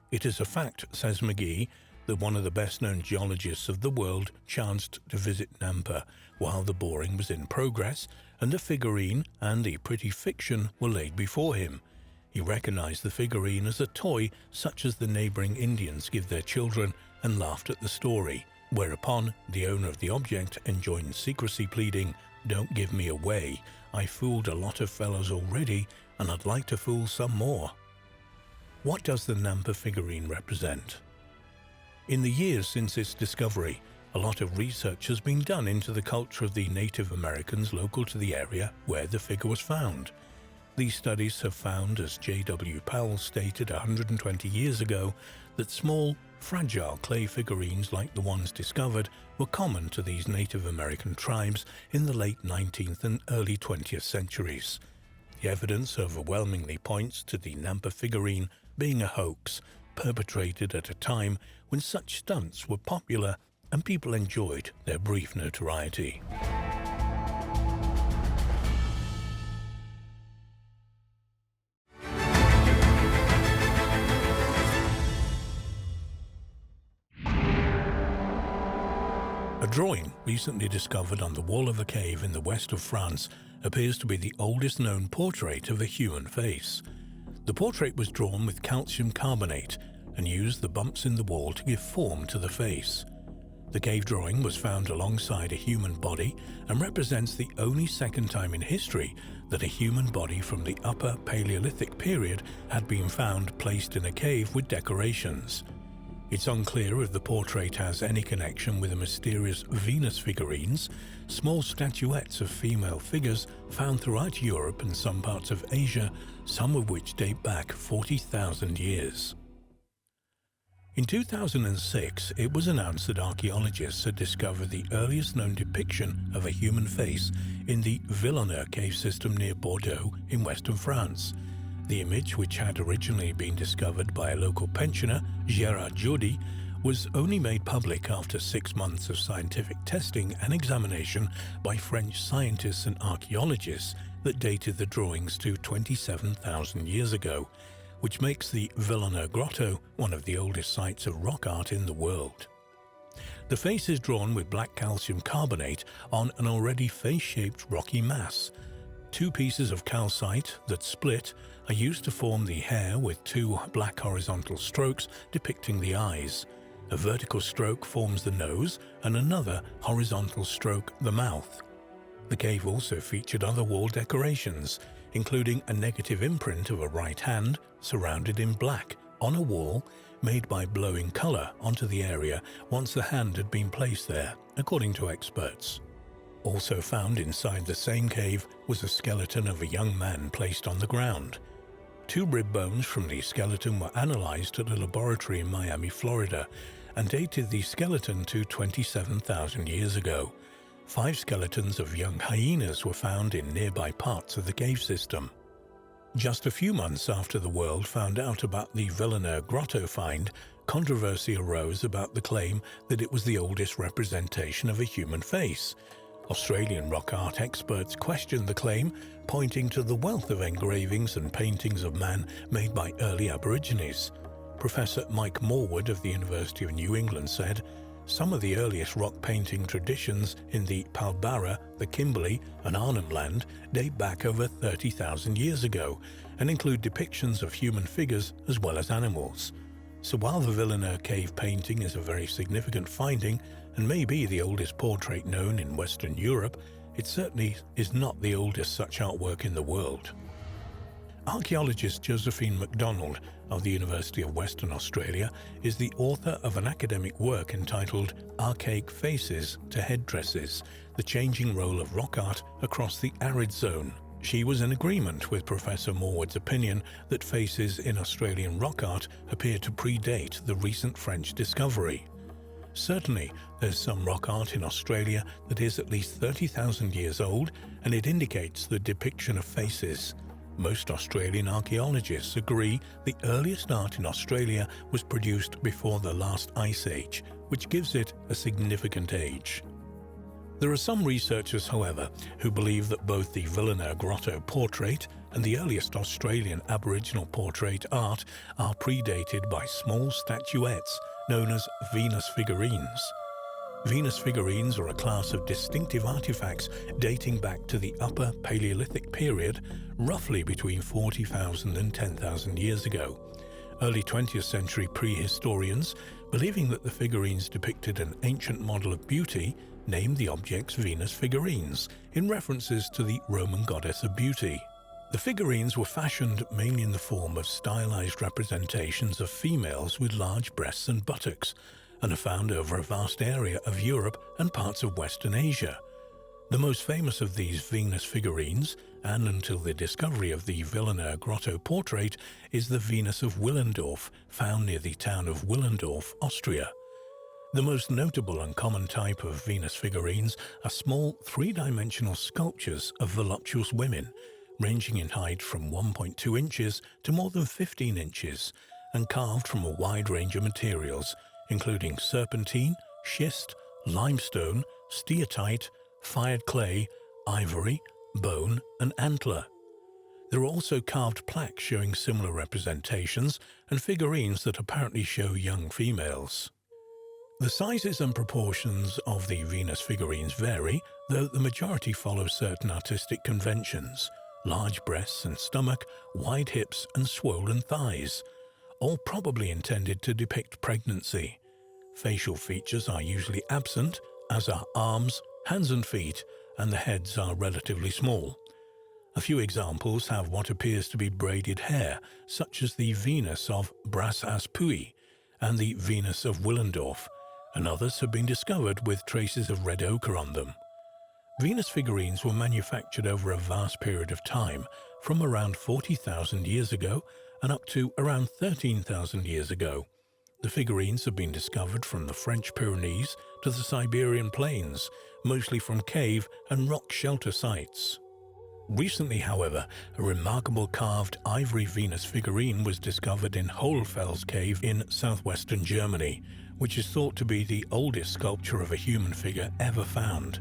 "It is a fact," says McGee, that one of the best-known geologists of the world chanced to visit Nampa while the boring was in progress, and the figurine and the pretty fiction were laid before him. He recognized the figurine as a toy such as the neighboring Indians give their children and laughed at the story, whereupon the owner of the object enjoined secrecy, pleading, "Don't give me away. I fooled a lot of fellows already, and I'd like to fool some more." What does the Nampa figurine represent? In the years since its discovery, a lot of research has been done into the culture of the Native Americans local to the area where the figure was found. These studies have found, as J.W. Powell stated 120 years ago, that small, Fragile clay figurines like the ones discovered were common to these Native American tribes in the late 19th and early 20th centuries. The evidence overwhelmingly points to the Nampa figurine being a hoax, perpetrated at a time when such stunts were popular and people enjoyed their brief notoriety. A drawing recently discovered on the wall of a cave in the west of France appears to be the oldest known portrait of a human face. The portrait was drawn with calcium carbonate and used the bumps in the wall to give form to the face. The cave drawing was found alongside a human body and represents the only second time in history that a human body from the Upper Paleolithic period had been found placed in a cave with decorations. It's unclear if the portrait has any connection with the mysterious Venus figurines, small statuettes of female figures found throughout Europe and some parts of Asia, some of which date back 40,000 years. In 2006, it was announced that archaeologists had discovered the earliest known depiction of a human face in the Villeneuve cave system near Bordeaux in western France. The image, which had originally been discovered by a local pensioner, Gérard Jody, was only made public after 6 months of scientific testing and examination by French scientists and archaeologists that dated the drawings to 27,000 years ago, which makes the Villeneuve Grotto one of the oldest sites of rock art in the world. The face is drawn with black calcium carbonate on an already face-shaped rocky mass. 2 pieces of calcite that split are used to form the hair, with 2 black horizontal strokes depicting the eyes. A vertical stroke forms the nose and another horizontal stroke the mouth. The cave also featured other wall decorations, including a negative imprint of a right hand surrounded in black on a wall made by blowing color onto the area once the hand had been placed there, according to experts. Also found inside the same cave was a skeleton of a young man placed on the ground. 2 rib bones from the skeleton were analyzed at a laboratory in Miami, Florida, and dated the skeleton to 27,000 years ago. 5 skeletons of young hyenas were found in nearby parts of the cave system. Just a few months after the world found out about the Villeneuve Grotto find, controversy arose about the claim that it was the oldest representation of a human face. Australian rock art experts questioned the claim, pointing to the wealth of engravings and paintings of man made by early Aborigines. Professor Mike Morwood of the University of New England said, "Some of the earliest rock painting traditions in the Pilbara, the Kimberley, and Arnhem Land date back over 30,000 years ago and include depictions of human figures as well as animals. So while the Villeneuve cave painting is a very significant finding and may be the oldest portrait known in Western Europe, it certainly is not the oldest such artwork in the world." Archaeologist Josephine MacDonald of the University of Western Australia is the author of an academic work entitled Archaic Faces to Headdresses: The Changing Role of Rock Art Across the Arid Zone. She was in agreement with Professor Morwood's opinion that faces in Australian rock art appear to predate the recent French discovery. Certainly, there's some rock art in Australia that is at least 30,000 years old, and it indicates the depiction of faces. Most Australian archaeologists agree the earliest art in Australia was produced before the last ice age, which gives it a significant age. There are some researchers, however, who believe that both the Villeneuve Grotto portrait and the earliest Australian Aboriginal portrait art are predated by small statuettes known as Venus figurines. Venus figurines are a class of distinctive artifacts dating back to the Upper Paleolithic period, roughly between 40,000 and 10,000 years ago. Early 20th century prehistorians, believing that the figurines depicted an ancient model of beauty, named the objects Venus figurines, in references to the Roman goddess of beauty. The figurines were fashioned mainly in the form of stylized representations of females with large breasts and buttocks, and are found over a vast area of Europe and parts of Western Asia. The most famous of these Venus figurines, and until the discovery of the Villeneuve Grotto portrait, is the Venus of Willendorf, found near the town of Willendorf, Austria. The most notable and common type of Venus figurines are small three-dimensional sculptures of voluptuous women, ranging in height from 1.2 inches to more than 15 inches, and carved from a wide range of materials, including serpentine, schist, limestone, steatite, fired clay, ivory, bone, and antler. There are also carved plaques showing similar representations and figurines that apparently show young females. The sizes and proportions of the Venus figurines vary, though the majority follow certain artistic conventions: large breasts and stomach, wide hips and swollen thighs, all probably intended to depict pregnancy. Facial features are usually absent, as are arms, hands and feet, and the heads are relatively small. A few examples have what appears to be braided hair, such as the Venus of Bras-as-Puy and the Venus of Willendorf, and others have been discovered with traces of red ochre on them. Venus figurines were manufactured over a vast period of time, from around 40,000 years ago and up to around 13,000 years ago. The figurines have been discovered from the French Pyrenees to the Siberian plains, mostly from cave and rock shelter sites. Recently, however, a remarkable carved ivory Venus figurine was discovered in Hohlfels Cave in southwestern Germany, which is thought to be the oldest sculpture of a human figure ever found.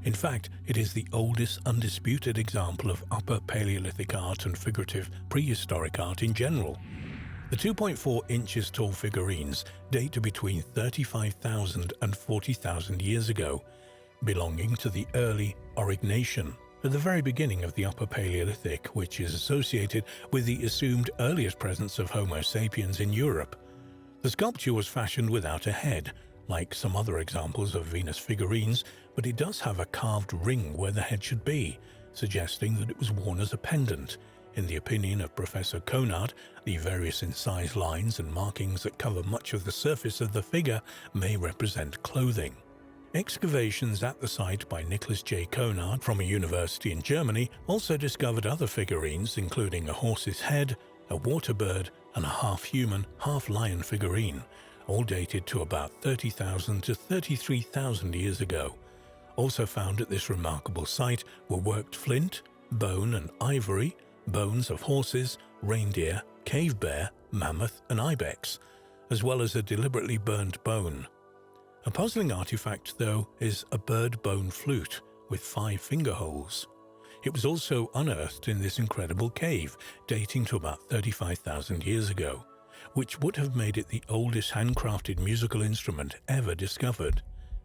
In fact, it is the oldest undisputed example of Upper Paleolithic art and figurative prehistoric art in general. The 2.4 inches tall figurines date to between 35,000 and 40,000 years ago, belonging to the early Aurignacian, at the very beginning of the Upper Paleolithic, which is associated with the assumed earliest presence of Homo sapiens in Europe. The sculpture was fashioned without a head, like some other examples of Venus figurines, but it does have a carved ring where the head should be, suggesting that it was worn as a pendant. In the opinion of Professor Conard, the various incised lines and markings that cover much of the surface of the figure may represent clothing. Excavations at the site by Nicholas J. Conard from a university in Germany also discovered other figurines, including a horse's head, a water bird, and a half-human, half-lion figurine, all dated to about 30,000 to 33,000 years ago. Also found at this remarkable site were worked flint, bone, and ivory, bones of horses, reindeer, cave bear, mammoth, and ibex, as well as a deliberately burned bone. A puzzling artifact, though, is a bird bone flute with 5 finger holes. It was also unearthed in this incredible cave, dating to about 35,000 years ago, which would have made it the oldest handcrafted musical instrument ever discovered.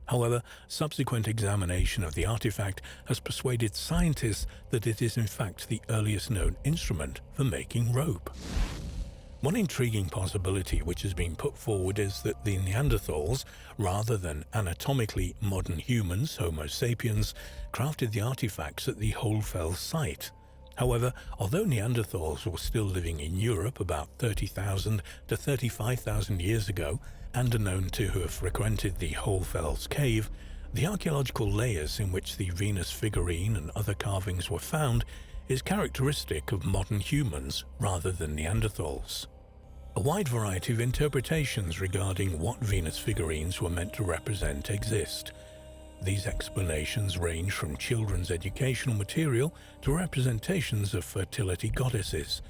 However, subsequent examination of the artifact has persuaded scientists that it is in fact the earliest known instrument for making rope. One intriguing possibility which has been put forward is that the Neanderthals, rather than anatomically modern humans, Homo sapiens, crafted the artifacts at the Hohlfels site. However, although Neanderthals were still living in Europe about 30,000 to 35,000 years ago and are known to have frequented the Hohlfels cave, the archaeological layers in which the Venus figurine and other carvings were found is characteristic of modern humans rather than Neanderthals. A wide variety of interpretations regarding what Venus figurines were meant to represent exist. These explanations range from children's educational material to representations of fertility goddesses.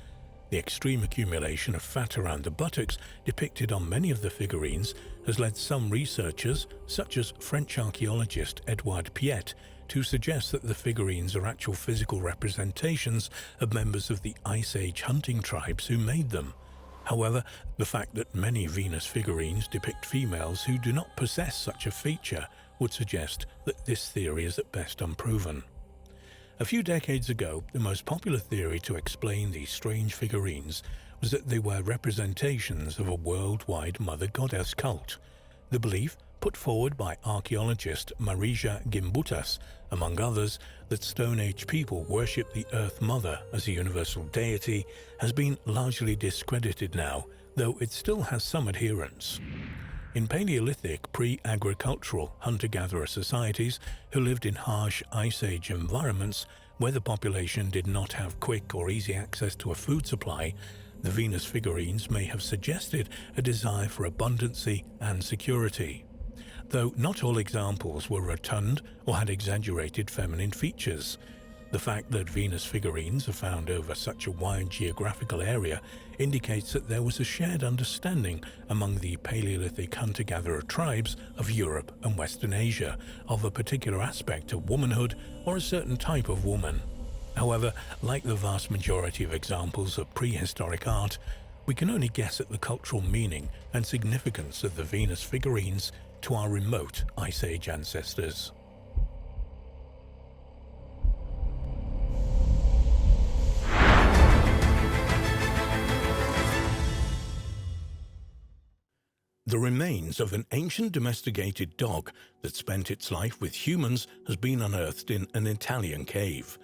The extreme accumulation of fat around the buttocks depicted on many of the figurines has led some researchers, such as French archaeologist Edouard Piet, to suggest that the figurines are actual physical representations of members of the Ice Age hunting tribes who made them. However, the fact that many Venus figurines depict females who do not possess such a feature would suggest that this theory is at best unproven. A few decades ago, the most popular theory to explain these strange figurines was that they were representations of a worldwide mother goddess cult. The belief, put forward by archaeologist Marija Gimbutas, among others, that Stone Age people worshipped the Earth Mother as a universal deity, has been largely discredited now, though it still has some adherents. In Paleolithic, pre-agricultural hunter-gatherer societies who lived in harsh Ice Age environments where the population did not have quick or easy access to a food supply, the Venus figurines may have suggested a desire for abundancy and security. Though not all examples were rotund or had exaggerated feminine features. The fact that Venus figurines are found over such a wide geographical area indicates that there was a shared understanding among the Paleolithic hunter-gatherer tribes of Europe and Western Asia of a particular aspect of womanhood or a certain type of woman. However, like the vast majority of examples of prehistoric art, we can only guess at the cultural meaning and significance of the Venus figurines to our remote Ice Age ancestors. The remains of an ancient domesticated dog that spent its life with humans has been unearthed in an Italian cave.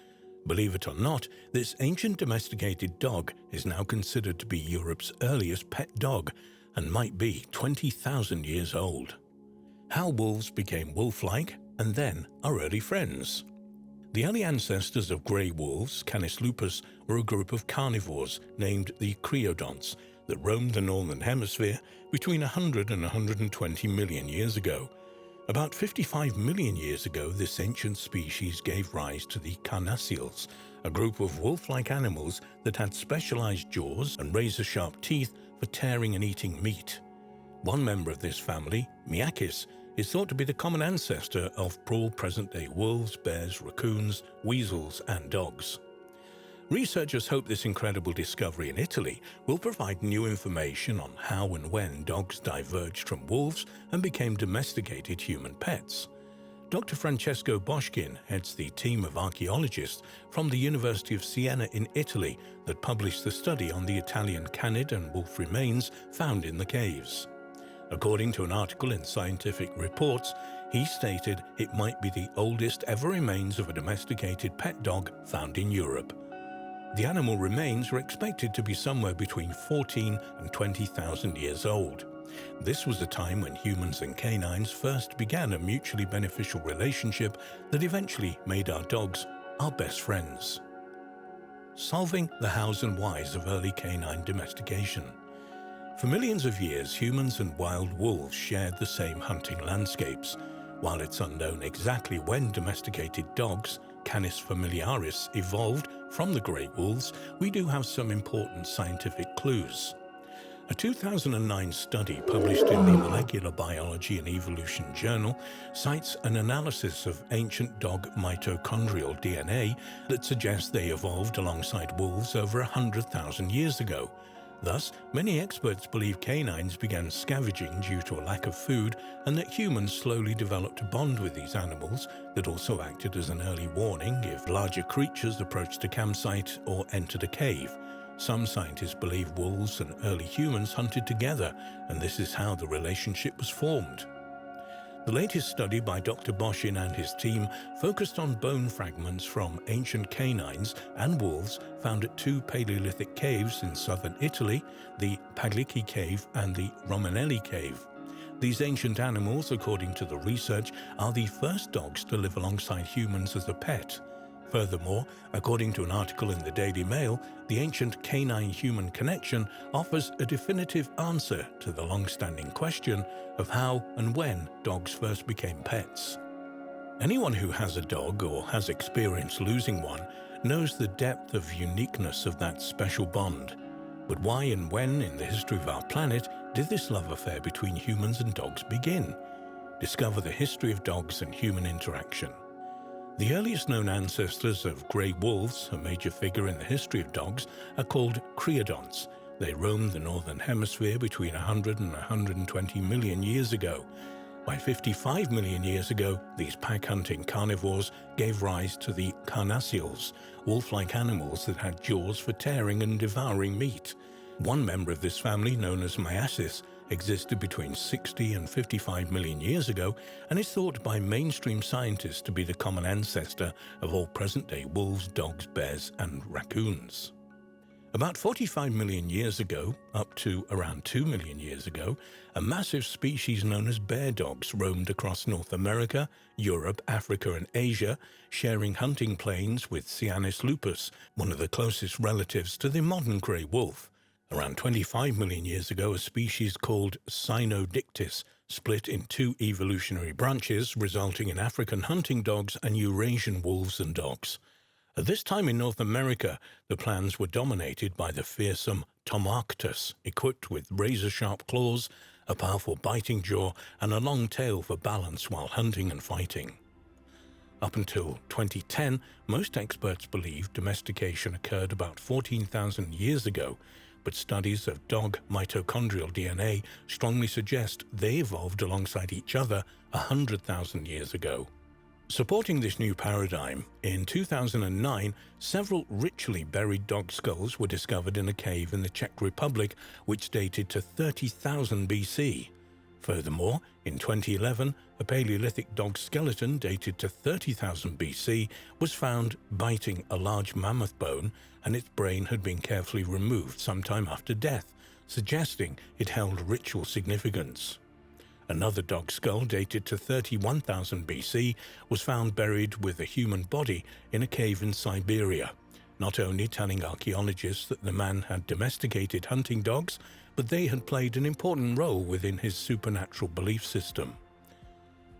Believe it or not, this ancient domesticated dog is now considered to be Europe's earliest pet dog and might be 20,000 years old. How wolves became wolf-like and then are early friends. The early ancestors of grey wolves, Canis lupus, were a group of carnivores named the creodonts that roamed the northern hemisphere between 100 and 120 million years ago. About 55 million years ago, this ancient species gave rise to the carnassials, a group of wolf-like animals that had specialized jaws and razor-sharp teeth for tearing and eating meat. One member of this family, Miakis, is thought to be the common ancestor of all present-day wolves, bears, raccoons, weasels, and dogs. Researchers hope this incredible discovery in Italy will provide new information on how and when dogs diverged from wolves and became domesticated human pets. Dr. Francesco Boschkin heads the team of archaeologists from the University of Siena in Italy that published the study on the Italian canid and wolf remains found in the caves. According to an article in Scientific Reports, he stated it might be the oldest ever remains of a domesticated pet dog found in Europe. The animal remains were expected to be somewhere between 14 and 20,000 years old. This was a time when humans and canines first began a mutually beneficial relationship that eventually made our dogs our best friends. Solving the hows and whys of early canine domestication. For millions of years, humans and wild wolves shared the same hunting landscapes. While it's unknown exactly when domesticated dogs, Canis familiaris, evolved from the great wolves, we do have some important scientific clues. A 2009 study published in the Molecular Biology and Evolution journal cites an analysis of ancient dog mitochondrial DNA that suggests they evolved alongside wolves over 100,000 years ago. Thus, many experts believe canines began scavenging due to a lack of food and that humans slowly developed a bond with these animals that also acted as an early warning if larger creatures approached a campsite or entered a cave. Some scientists believe wolves and early humans hunted together, and this is how the relationship was formed. The latest study by Dr. Boschin and his team focused on bone fragments from ancient canines and wolves found at two Paleolithic caves in southern Italy, the Paglici Cave and the Romanelli Cave. These ancient animals, according to the research, are the first dogs to live alongside humans as a pet. Furthermore, according to an article in the Daily Mail, the ancient canine-human connection offers a definitive answer to the long-standing question of how and when dogs first became pets. Anyone who has a dog or has experienced losing one knows the depth of uniqueness of that special bond. But why and when in the history of our planet did this love affair between humans and dogs begin? Discover the history of dogs and human interaction. The earliest known ancestors of grey wolves, a major figure in the history of dogs, are called creodonts. They roamed the northern hemisphere between 100 and 120 million years ago. By 55 million years ago, these pack-hunting carnivores gave rise to the carnassials, wolf-like animals that had jaws for tearing and devouring meat. One member of this family, known as Miakis, existed between 60 and 55 million years ago and is thought by mainstream scientists to be the common ancestor of all present-day wolves, dogs, bears, and raccoons. About 45 million years ago, up to around 2 million years ago, a massive species known as bear dogs roamed across North America, Europe, Africa, and Asia, sharing hunting plains with Canis lupus, one of the closest relatives to the modern grey wolf. Around 25 million years ago, a species called Cynodictys split in two evolutionary branches, resulting in African hunting dogs and Eurasian wolves and dogs. At this time in North America, the plains were dominated by the fearsome Tomarctus, equipped with razor-sharp claws, a powerful biting jaw, and a long tail for balance while hunting and fighting. Up until 2010, most experts believed domestication occurred about 14,000 years ago, but studies of dog mitochondrial DNA strongly suggest they evolved alongside each other 100,000 years ago. Supporting this new paradigm, in 2009, several ritually buried dog skulls were discovered in a cave in the Czech Republic, which dated to 30,000 BC. Furthermore, in 2011, a Paleolithic dog skeleton dated to 30,000 BC was found biting a large mammoth bone, and its brain had been carefully removed sometime after death, suggesting it held ritual significance. Another dog skull dated to 31,000 BC was found buried with a human body in a cave in Siberia, not only telling archaeologists that the man had domesticated hunting dogs, but they had played an important role within his supernatural belief system.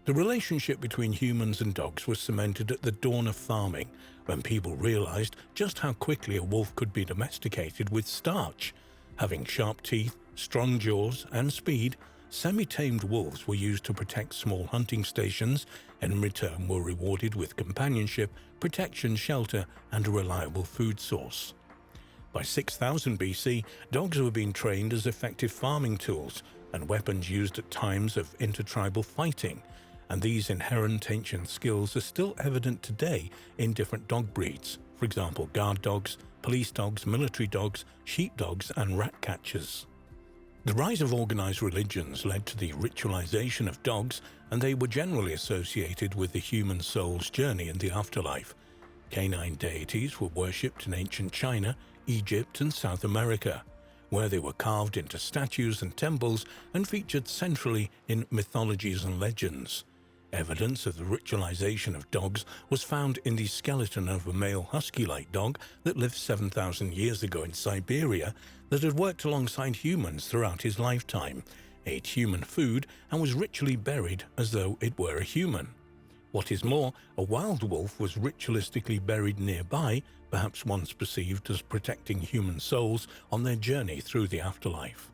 The relationship between humans and dogs was cemented at the dawn of farming, when people realized just how quickly a wolf could be domesticated with starch. Having sharp teeth, strong jaws, and speed, semi-tamed wolves were used to protect small hunting stations, and in return were rewarded with companionship, protection, shelter, and a reliable food source. By 6000 BC, dogs were being trained as effective farming tools and weapons used at times of intertribal fighting, and these inherent ancient skills are still evident today in different dog breeds, for example guard dogs, police dogs, military dogs, sheepdogs, and rat catchers. The rise of organized religions led to the ritualization of dogs, and they were generally associated with the human soul's journey in the afterlife. Canine deities were worshipped in ancient China, Egypt, and South America, where they were carved into statues and temples and featured centrally in mythologies and legends. Evidence of the ritualization of dogs was found in the skeleton of a male husky-like dog that lived 7,000 years ago in Siberia that had worked alongside humans throughout his lifetime, ate human food, and was ritually buried as though it were a human. What is more, a wild wolf was ritualistically buried nearby, perhaps once perceived as protecting human souls on their journey through the afterlife.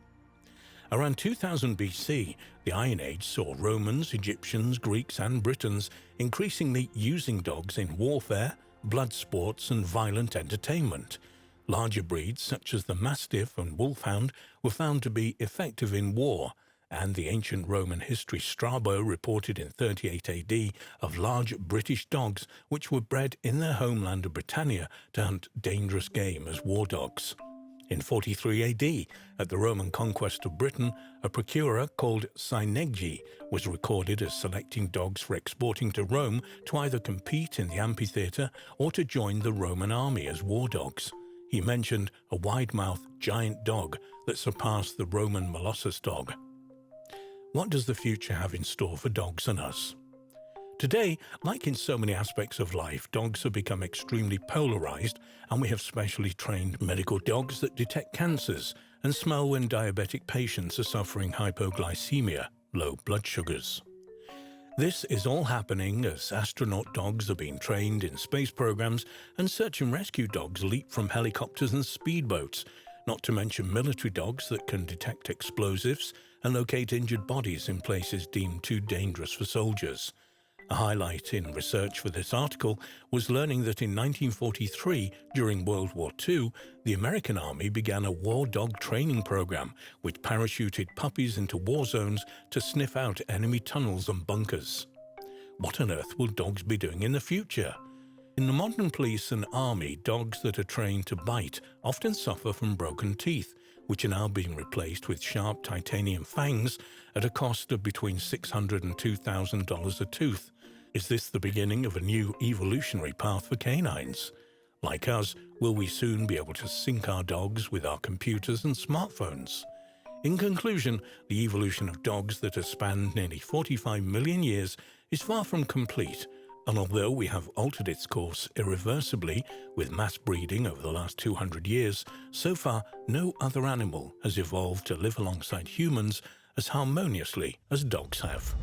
Around 2000 BC, the Iron Age saw Romans, Egyptians, Greeks, and Britons increasingly using dogs in warfare, blood sports, and violent entertainment. Larger breeds such as the Mastiff and Wolfhound were found to be effective in war, and the ancient Roman history Strabo reported in 38 AD of large British dogs which were bred in their homeland of Britannia to hunt dangerous game as war dogs. In 43 AD, at the Roman conquest of Britain, a procurer called Syneggi was recorded as selecting dogs for exporting to Rome to either compete in the amphitheatre or to join the Roman army as war dogs. He mentioned a wide-mouthed giant dog that surpassed the Roman Molossus dog. What does the future have in store for dogs and us? Today, like in so many aspects of life, dogs have become extremely polarized, and we have specially trained medical dogs that detect cancers and smell when diabetic patients are suffering hypoglycemia, low blood sugars. This is all happening as astronaut dogs are being trained in space programs and search and rescue dogs leap from helicopters and speedboats, not to mention military dogs that can detect explosives and locate injured bodies in places deemed too dangerous for soldiers. A highlight in research for this article was learning that in 1943, during World War II, the American Army began a war dog training program which parachuted puppies into war zones to sniff out enemy tunnels and bunkers. What on earth will dogs be doing in the future? In the modern police and army, dogs that are trained to bite often suffer from broken teeth, which are now being replaced with sharp titanium fangs at a cost of between $600 and $2,000 a tooth. Is this the beginning of a new evolutionary path for canines? Like us, will we soon be able to sync our dogs with our computers and smartphones? In conclusion, the evolution of dogs that has spanned nearly 45 million years is far from complete, and although we have altered its course irreversibly with mass breeding over the last 200 years, so far no other animal has evolved to live alongside humans as harmoniously as dogs have.